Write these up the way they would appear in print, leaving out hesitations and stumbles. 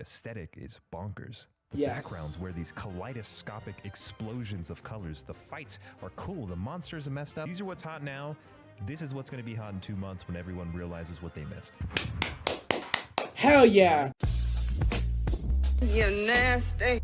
aesthetic is bonkers. The Yes. backgrounds where these kaleidoscopic explosions of colors. The fights are cool. The monsters are messed up. These are what's hot now. This is what's going to be hot in 2 months when everyone realizes what they missed. Hell yeah. You nasty.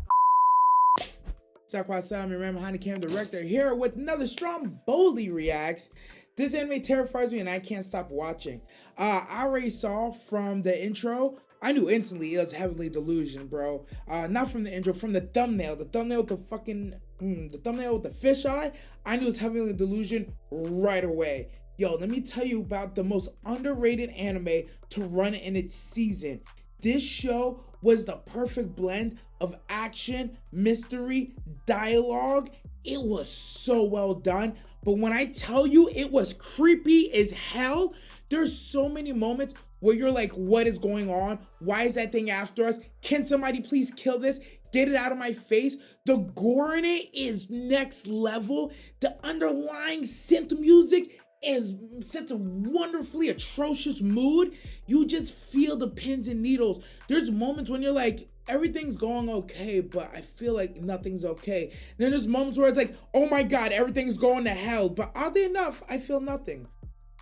Sakwa Sam, your man behind the camera director, here with another Stromboli reacts. This anime terrifies me and I can't stop watching. I already saw from the intro, I knew instantly it was Heavenly Delusion, bro. Not from the intro, from the thumbnail. The thumbnail with the fucking, the thumbnail with the fisheye. I knew it was Heavenly Delusion right away. Yo, let me tell you about the most underrated anime to run in its season. This show was the perfect blend of action, mystery, dialogue. It was so well done. But when I tell you it was creepy as hell, there's so many moments where you're like, what is going on? Why is that thing after us? Can somebody please kill this? Get it out of my face. The gore in it is next level. The underlying synth music is such a wonderfully atrocious mood. You just feel the pins and needles. There's moments when you're like, everything's going okay, but I feel like nothing's okay. Then there's moments where it's like, oh my God, everything's going to hell. But oddly enough, I feel nothing.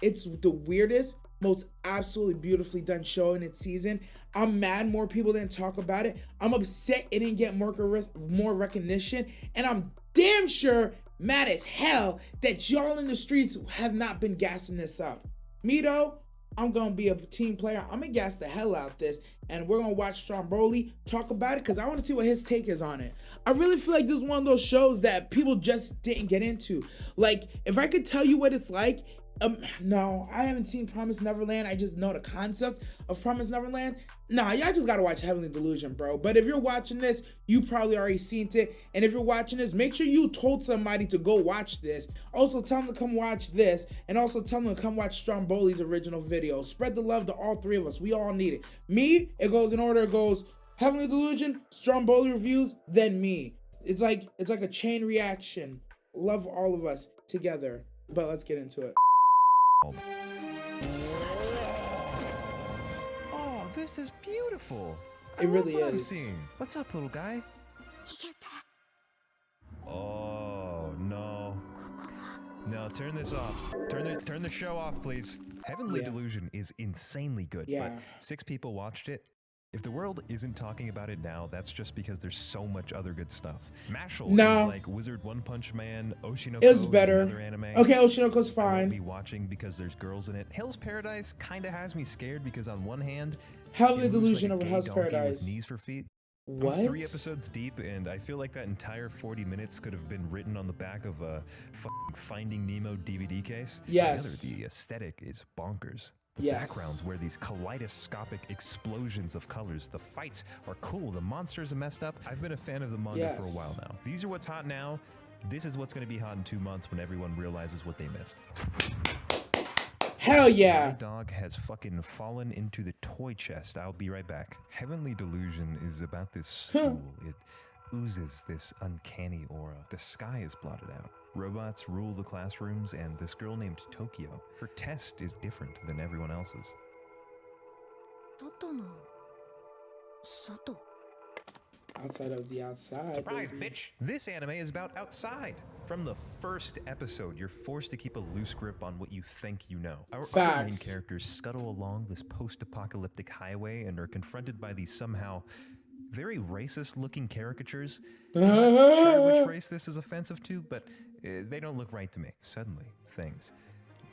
It's the weirdest, most absolutely beautifully done show in its season. I'm mad more people didn't talk about it. I'm upset it didn't get more recognition. And I'm damn sure mad as hell that y'all in the streets have not been gassing this up. Me though, I'm gonna be a team player. I'm gonna gas the hell out this, and we're gonna watch Stromboli talk about it because I want to see what his take is on it. I really feel like this is one of those shows that people just didn't get into. Like, if I could tell you what it's like, no, I haven't seen Promised Neverland. I just know the concept of Promised Neverland. Nah, y'all just gotta watch Heavenly Delusion, bro. But if you're watching this, you probably already seen it. And if you're watching this, make sure you told somebody to go watch this. Also, tell them to come watch this. And also tell them to come watch Stromboli's original video. Spread the love to all three of us. We all need it. Me, it goes in order. It goes Heavenly Delusion, Stromboli reviews, then me. It's like a chain reaction. Love all of us together. But let's get into it. Oh, this is beautiful. It really what I'm is. seeing. What's up, little guy? Oh no. No, turn this off. Turn the show off, please. Heavenly Delusion is insanely good, but 6 people watched it. If the world isn't talking about it now, that's just because there's so much other good stuff. Mashal is like Wizard One Punch Man, Oshinoko is better. Another anime. Okay, Oshinoko's fine. I won't be watching because there's girls in it. Hell's Paradise kind of has me scared because on one hand, Heavenly Delusion like over Hell's Paradise. With knees for feet. What? I'm 3 episodes deep, and I feel like that entire 40 minutes could have been written on the back of a Finding Nemo DVD case. Yes. The aesthetic is bonkers. The Yes. backgrounds where these kaleidoscopic explosions of colors. The fights are cool. The monsters are messed up. I've been a fan of the manga for a while now. These are what's hot now. This is what's going to be hot in 2 months when everyone realizes what they missed. Hell yeah. My dog has fucking fallen into the toy chest. I'll be right back. Heavenly Delusion is about this school. It oozes this uncanny aura. The sky is blotted out. Robots rule the classrooms, and this girl named Tokyo, her test is different than everyone else's. Outside of the outside. Surprise, baby. bitch! This anime is about outside. From the first episode, you're forced to keep a loose grip on what you think you know. Our other main characters scuttle along this post-apocalyptic highway and are confronted by these somehow very racist-looking caricatures. I'm not sure which race this is offensive to, but they don't look right to me. Suddenly, things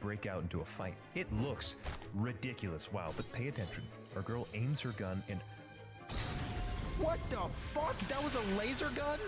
break out into a fight. It looks ridiculous. Wow, but pay attention. Our girl aims her gun and... What the fuck? That was a laser gun?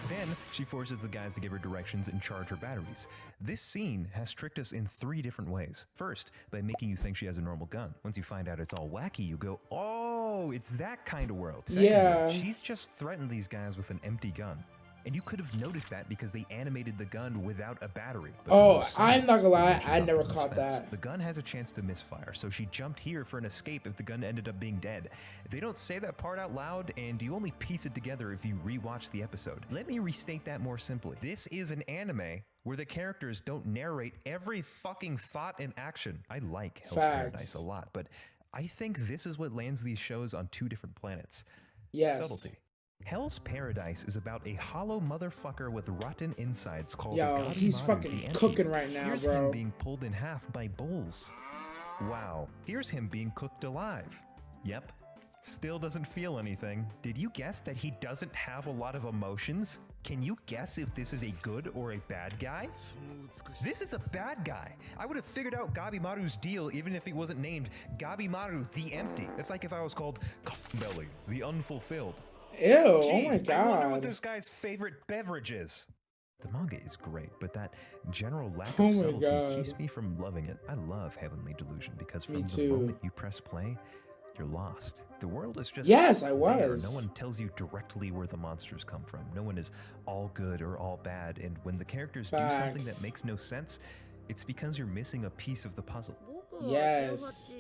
Then she forces the guys to give her directions and charge her batteries. This scene has tricked us in 3 different ways. First, by making you think she has a normal gun. Once you find out it's all wacky, you go, oh, it's that kind of world. Secondly, she's just threatened these guys with an empty gun. And you could have noticed that because they animated the gun without a battery. But I'm not gonna lie, I never caught that. The gun has a chance to misfire, so she jumped here for an escape if the gun ended up being dead. They don't say that part out loud, and you only piece it together if you rewatch the episode. Let me restate that more simply. This is an anime where the characters don't narrate every fucking thought and action. I like Hell's Paradise a lot, but I think this is what lands these shows on two different planets. Yes. Subtlety. Hell's Paradise is about a hollow motherfucker with rotten insides called Yo, he's fucking cooking right now, Here's bro. him being pulled in half by bulls. Wow. Here's him being cooked alive. Yep. Still doesn't feel anything. Did you guess that he doesn't have a lot of emotions? Can you guess if this is a good or a bad guy? This is a bad guy. I would have figured out Gabimaru's deal even if he wasn't named Gabimaru the Empty. It's like if I was called Belly the Unfulfilled. Ew, Gee, oh my god. I wonder what this guy's favorite beverage is. The manga is great, but that general lack of subtlety keeps me from loving it. I love Heavenly Delusion because from the moment you press play, you're lost. The world is just I was. No one tells you directly where the monsters come from. No one is all good or all bad, and when the characters do something that makes no sense, it's because you're missing a piece of the puzzle. Yes.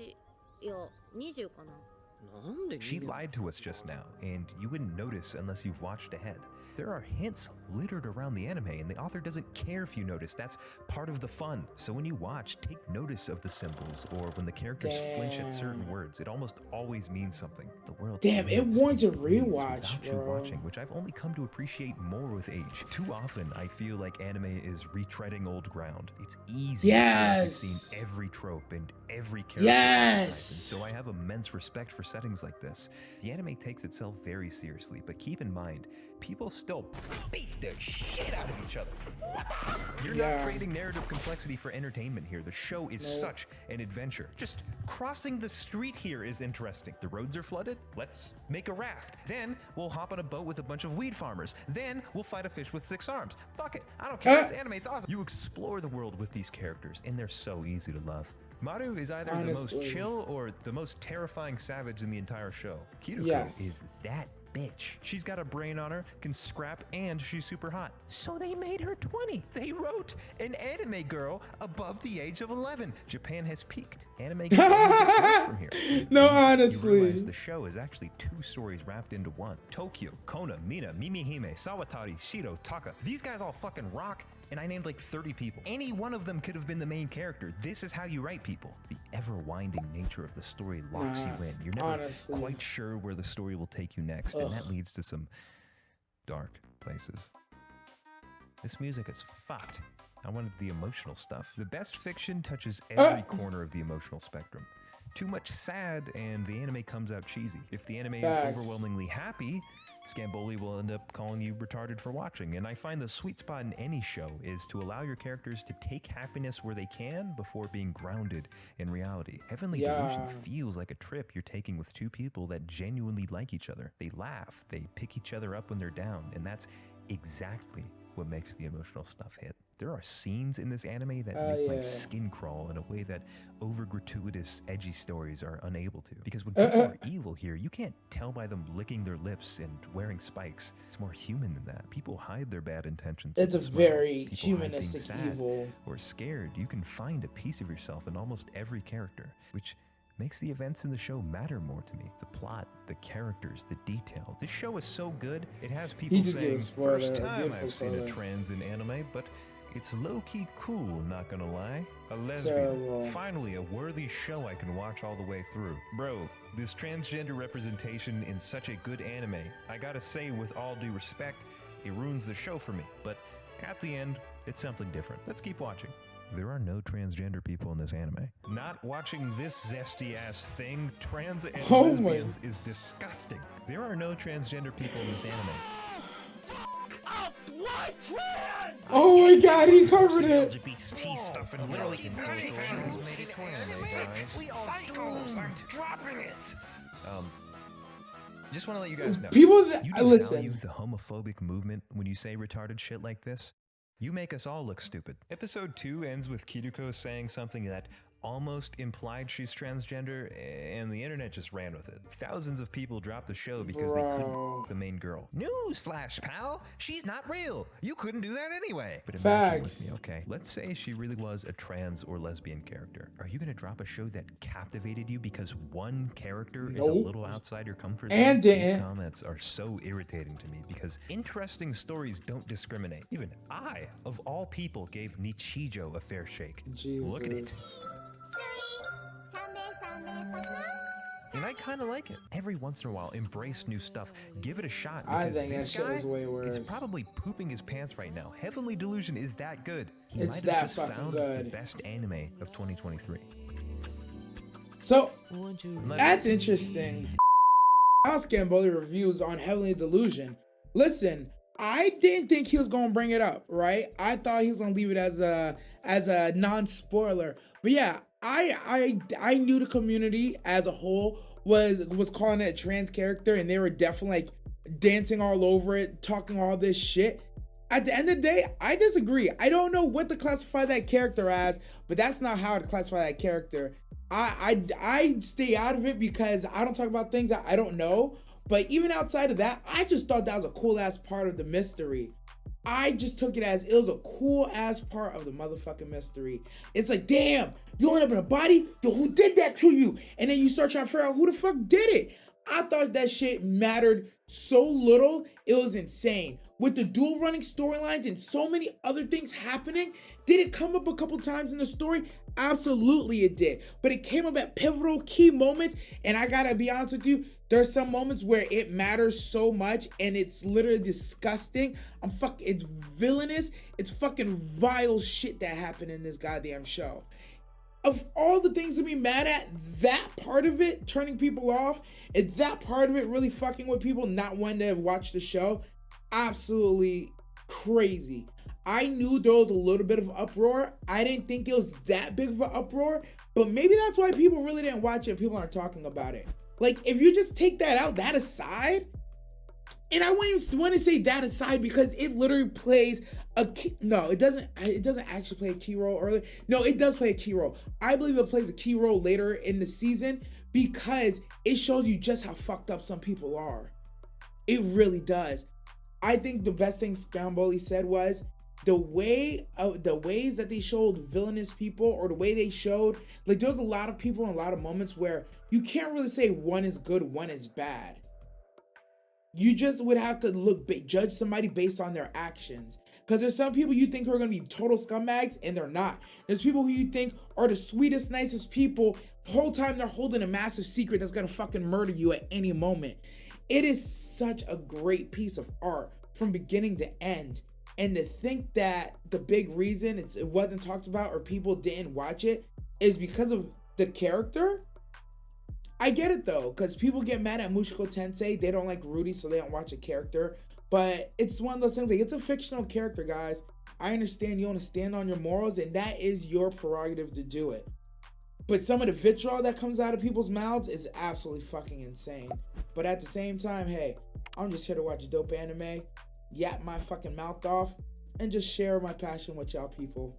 She lied to us just now, and you wouldn't notice unless you've watched ahead. There are hints littered around the anime, and the author doesn't care if you notice. That's part of the fun. So when you watch, take notice of the symbols, or when the characters flinch at certain words. It almost always means something. The world it wants a rewatch, bro. You watching, which I've only come to appreciate more with age. Too often, I feel like anime is retreading old ground. It's easy. I've seen every trope and every character. And so I have immense respect for settings like this. The anime takes itself very seriously, but keep in mind, people still beat the shit out of each other. You're not creating narrative complexity for entertainment here. The show is such an adventure. Just crossing the street here is interesting. The roads are flooded? Let's make a raft. Then we'll hop on a boat with a bunch of weed farmers. Then we'll fight a fish with 6 arms. Fuck it. I don't care. It's anime. It's awesome. You explore the world with these characters, and they're so easy to love. Maru is either the most chill or the most terrifying savage in the entire show. Kiruko is that bitch. She's got a brain on her, can scrap, and she's super hot. So they made her 20. They wrote an anime girl above the age of 11. Japan has peaked. Anime can only get worse from here. No, honestly. You realize the show is actually 2 stories wrapped into one. Tokyo, Kona, Mina, Mimihime, Sawatari, Shiro, Taka. These guys all fucking rock. And I named like 30 people. Any one of them could have been the main character. This is how you write people. The ever-winding nature of the story locks you in. You're never quite sure where the story will take you next, and that leads to some dark places. This music is fucked. I wanted the emotional stuff. The best fiction touches every corner of the emotional spectrum. Too much sad, and the anime comes out cheesy. If the anime is overwhelmingly happy, Scamboli will end up calling you retarded for watching. And I find the sweet spot in any show is to allow your characters to take happiness where they can before being grounded in reality. Heavenly Delusion feels like a trip you're taking with 2 people that genuinely like each other. They laugh, they pick each other up when they're down, and that's exactly what makes the emotional stuff hit. There are scenes in this anime that make my skin crawl in a way that over-gratuitous, edgy stories are unable to. Because when people are evil here, you can't tell by them licking their lips and wearing spikes. It's more human than that. People hide their bad intentions. It's a very humanistic evil. Or scared. You can find a piece of yourself in almost every character, which makes the events in the show matter more to me. The plot, the characters, the detail. This show is so good, it has people saying, first time I've seen a trans in anime, but it's low-key cool, not gonna lie. A lesbian. Finally, a worthy show I can watch all the way through. Bro, this transgender representation in such a good anime, I gotta say with all due respect, it ruins the show for me. But at the end, it's something different. Let's keep watching. There are no transgender people in this anime. Not watching this zesty-ass thing, trans and lesbians, is disgusting. There are no transgender people in this anime. Oh my god, he covered it! LGBT stuff and literally I'm dropping it. Just want to let you guys know. People that you value the homophobic movement when you say retarded shit like this. You make us all look stupid. Episode 2 ends with Kiruko saying something that almost implied she's transgender, and the internet just ran with it. Thousands of people dropped the show because they couldn't the main girl. Newsflash, pal! She's not real! You couldn't do that anyway! But imagine with me, okay? Let's say she really was a trans or lesbian character. Are you gonna drop a show that captivated you because one character is a little outside your comfort zone? And These comments are so irritating to me because interesting stories don't discriminate. Even I, of all people, gave Nichijou a fair shake. Jesus. Look at it. And I kind of like it. Every once in a while, embrace new stuff. Give it a shot. I think that shit is way worse. He's probably pooping his pants right now. Heavenly Delusion is that good. He It's might have that just fucking found good. the best anime of 2023. So, that's interesting. Scamboli reviews on Heavenly Delusion. Listen, I didn't think he was gonna bring it up, right? I thought he was gonna leave it as a non-spoiler. But yeah, I knew the community as a whole was calling it a trans character, and they were definitely like dancing all over it, talking all this shit. At the end of the day, I disagree. I don't know what to classify that character as, but that's not how to classify that character. I stay out of it because I don't talk about things that I don't know. But even outside of that, I just thought that was a cool ass part of the mystery. I just took it as it was a cool ass part of the motherfucking mystery. It's like, damn, you end up in a body? Yo, who did that to you? And then you start trying to figure out who the fuck did it. I thought that shit mattered so little, it was insane. With the dual running storylines and so many other things happening, did it come up a couple times in the story? Absolutely it did. But it came up at pivotal key moments, and I gotta be honest with you, there's some moments where it matters so much and it's literally disgusting. It's villainous. It's fucking vile shit that happened in this goddamn show. Of all the things to be mad at, that part of it turning people off, and that part of it really fucking with people not wanting to watch the show, absolutely crazy. I knew there was a little bit of uproar. I didn't think it was that big of an uproar, but maybe that's why people really didn't watch it. People aren't talking about it. Like, if you just take that out, that aside, and I wouldn't even want to say that aside because it literally plays a key, no, it doesn't actually play a key role early. No, it does play a key role. I believe it plays a key role later in the season because it shows you just how fucked up some people are. It really does. I think the best thing Scamboli said was the ways that they showed villainous people, or the way they showed, like, there's a lot of people in a lot of moments where you can't really say one is good, one is bad. You just would have to judge somebody based on their actions. Because there's some people you think who are going to be total scumbags, and they're not. There's people who you think are the sweetest, nicest people. The whole time they're holding a massive secret that's going to fucking murder you at any moment. It is such a great piece of art from beginning to end. And to think that the big reason it wasn't talked about or people didn't watch it is because of the character. I get it though, because people get mad at Mushoku Tensei. They don't like Rudy, so they don't watch a character. But it's one of those things, like, it's a fictional character, guys. I understand you want to stand on your morals, and that is your prerogative to do it. But some of the vitriol that comes out of people's mouths is absolutely fucking insane. But at the same time, hey, I'm just here to watch dope anime, yap my fucking mouth off, and just share my passion with y'all people.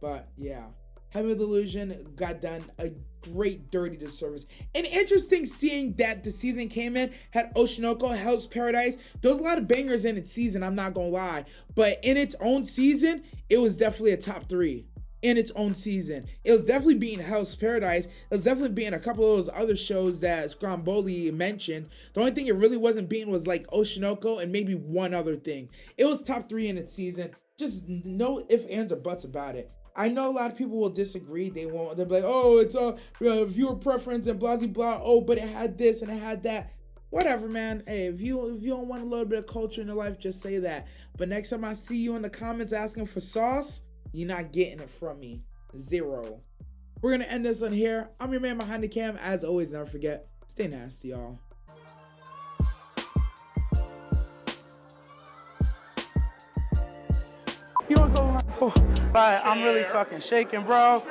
But yeah, Heavenly Delusion got done a great dirty disservice. And interesting seeing that the season came in, had Oshinoko, Hell's Paradise. There was a lot of bangers in its season, I'm not gonna lie. But in its own season, it was definitely a top 3. In its own season, it was definitely beating Hell's Paradise. It was definitely beating a couple of those other shows that Scamboli mentioned. The only thing it really wasn't beating was like Oshinoko and maybe one other thing. It was top 3 in its season. Just no ifs, ands, or buts about it. I know a lot of people will disagree. They'll be like, oh, it's a viewer preference and blah, blah, blah. Oh, but it had this and it had that. Whatever, man. Hey, if you don't want a little bit of culture in your life, just say that. But next time I see you in the comments asking for sauce, you're not getting it from me. 0. We're going to end this on here. I'm your man behind the cam. As always, never forget, stay nasty, y'all. You want to go? Oh, right, I'm really fucking shaking, bro.